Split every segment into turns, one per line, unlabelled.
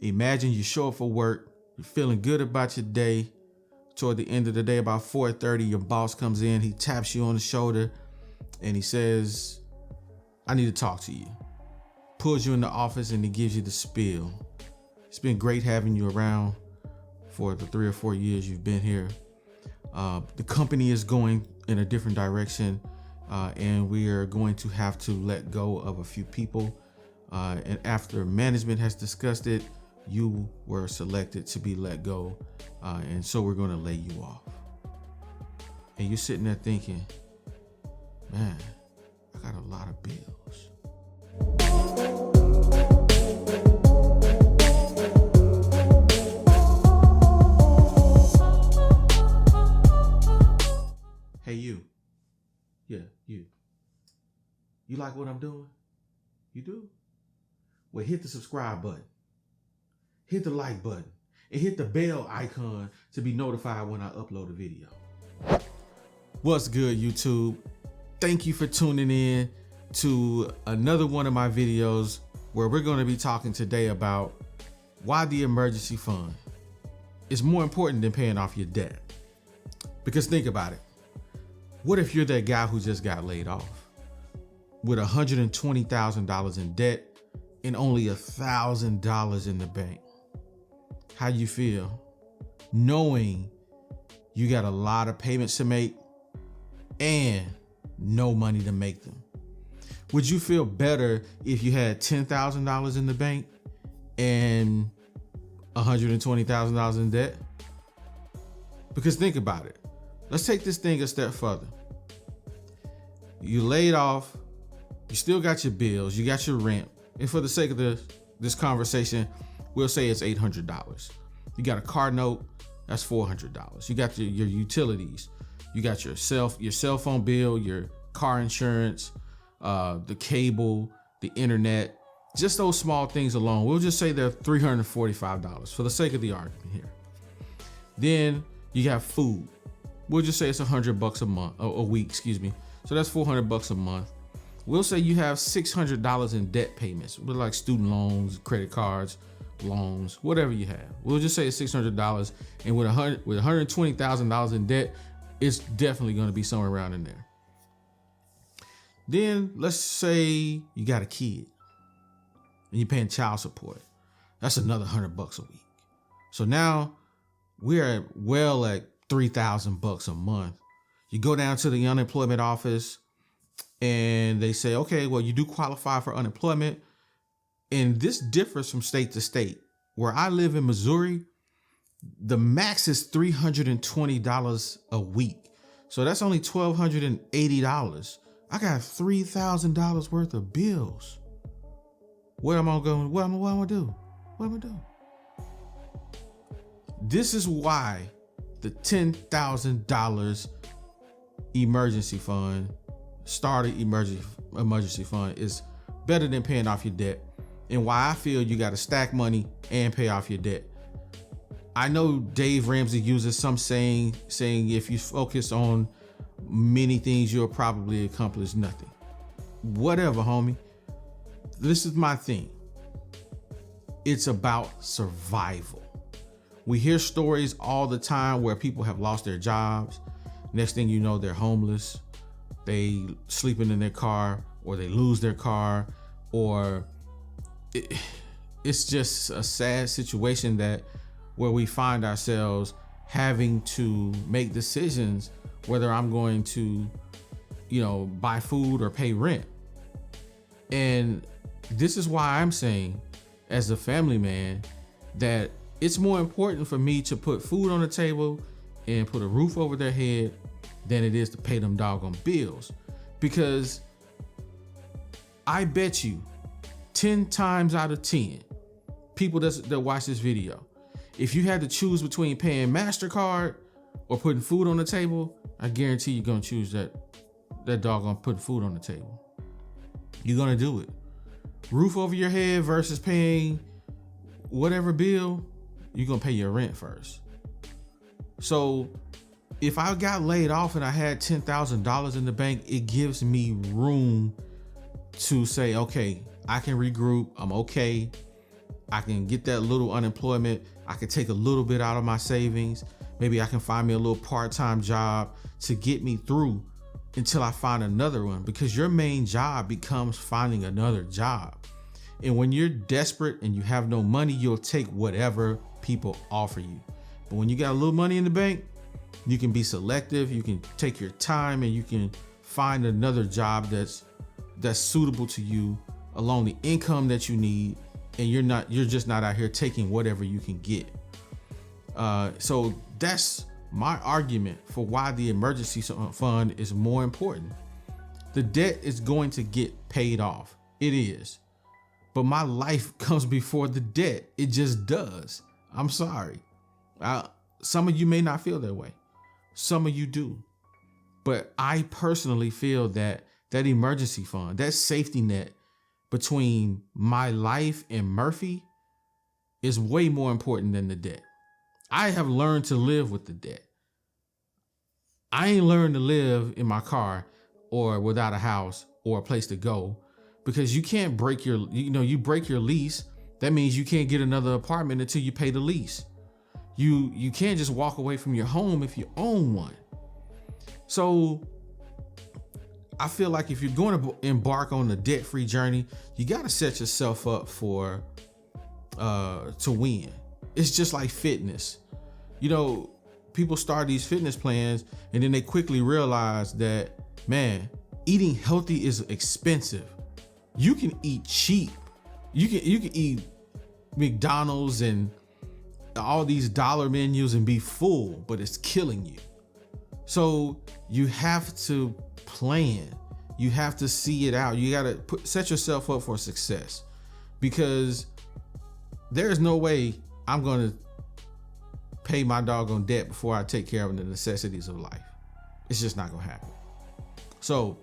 Imagine you show up for work, you're feeling good about your day. Toward the end of the day, about 4:30, your boss comes in, he taps you on the shoulder and he says, I need to talk to you. Pulls you in the office and he gives you the spiel. It's been great having you around for the 3 or 4 years you've been here. The company is going in a different direction, and we are going to have to let go of a few people. And after management has discussed it, you were selected to be let go. And so we're going to lay you off. And you're sitting there thinking, man, I got a lot of bills. Hey, you. Yeah, you. You like what I'm doing? You do? Well, hit the subscribe button. Hit the like button. And hit the bell icon to be notified when I upload a video. What's good, YouTube? Thank you for tuning in to another one of my videos where we're going to be talking today about why the emergency fund is more important than paying off your debt. Because think about it. What if you're that guy who just got laid off with $120,000 in debt and only $1,000 in the bank? How you feel knowing you got a lot of payments to make and no money to make them? Would you feel better if you had $10,000 in the bank and $120,000 in debt? Because think about it. Let's take this thing a step further. You laid off, you still got your bills, you got your rent. And for the sake of this conversation, we'll say it's $800. You got a car note, that's $400. You got your utilities. You got your cell phone bill, your car insurance, the cable, the internet, just those small things alone. We'll just say they're $345 for the sake of the argument here. Then you got food. We'll just say it's $100 a week, excuse me. So that's $400 a month. We'll say you have $600 in debt payments with like student loans, credit cards, loans, whatever you have. We'll just say it's $600, and with $120,000 in debt, it's definitely going to be somewhere around in there. Then let's say you got a kid and you're paying child support. That's another $100 a week. So now we're at $3,000 a month. You go down to the unemployment office and they say, okay, well, you do qualify for unemployment. And this differs from state to state. Where I live in Missouri, the max is $320 a week. So that's only $1,280. I got $3,000 worth of bills. What am I going to do? What am I doing? This is why the $10,000 emergency fund, starter emergency fund, is better than paying off your debt, and why I feel you got to stack money and pay off your debt. I know Dave Ramsey uses some saying if you focus on many things, you'll probably accomplish nothing. Whatever, homie. This is my thing. It's about survival. We hear stories all the time where people have lost their jobs. Next thing you know, they're homeless. They sleeping in their car, or they lose their car, or it's just a sad situation where we find ourselves having to make decisions whether I'm going to, buy food or pay rent. And this is why I'm saying, as a family man, that it's more important for me to put food on the table and put a roof over their head than it is to pay them doggone bills. Because I bet you 10 times out of 10 people that watch this video, if you had to choose between paying MasterCard or putting food on the table, I guarantee you're gonna choose that doggone putting food on the table. You're gonna do it. Roof over your head versus paying whatever bill, you're gonna pay your rent first. So if I got laid off and I had $10,000 in the bank, it gives me room to say, okay, I can regroup. I'm okay. I can get that little unemployment. I can take a little bit out of my savings. Maybe I can find me a little part-time job to get me through until I find another one, because your main job becomes finding another job. And when you're desperate and you have no money, you'll take whatever people offer you. But when you got a little money in the bank, you can be selective, you can take your time, and you can find another job that's suitable to you along the income that you need, and you're just not out here taking whatever you can get. So that's my argument for why the emergency fund is more important. The debt is going to get paid off. It is. But my life comes before the debt. It just does. I'm sorry. Some of you may not feel that way. Some of you do. But I personally feel that that emergency fund, that safety net between my life and Murphy, is way more important than the debt. I have learned to live with the debt. I ain't learned to live in my car or without a house or a place to go, because you can't break you break your lease. That means you can't get another apartment until you pay the lease. You can't just walk away from your home if you own one. So I feel like if you're going to embark on the debt-free journey, you got to set yourself up for to win. It's just like fitness. People start these fitness plans and then they quickly realize that, man, eating healthy is expensive. You can eat cheap. You can eat McDonald's and all these dollar menus and be full, but it's killing you. So you have to plan. You have to see it out. You got to set yourself up for success, because there's no way I'm going to pay my doggone debt before I take care of the necessities of life. It's just not going to happen. So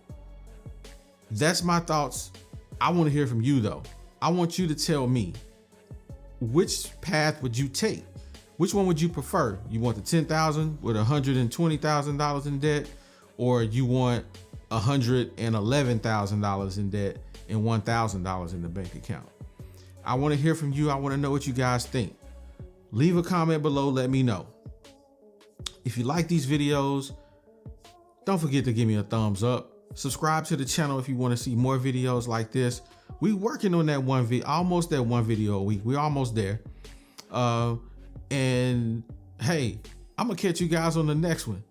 that's my thoughts. I want to hear from you though. I want you to tell me, which path would you take? Which one would you prefer? You want the $10,000 with $120,000 in debt, or you want $111,000 in debt and $1,000 in the bank account? I want to hear from you. I want to know what you guys think. Leave a comment below. Let me know. If you like these videos, don't forget to give me a thumbs up. Subscribe to the channel if you want to see more videos like this. We working on that almost that one video a week. We're almost there. And hey, I'm gonna catch you guys on the next one.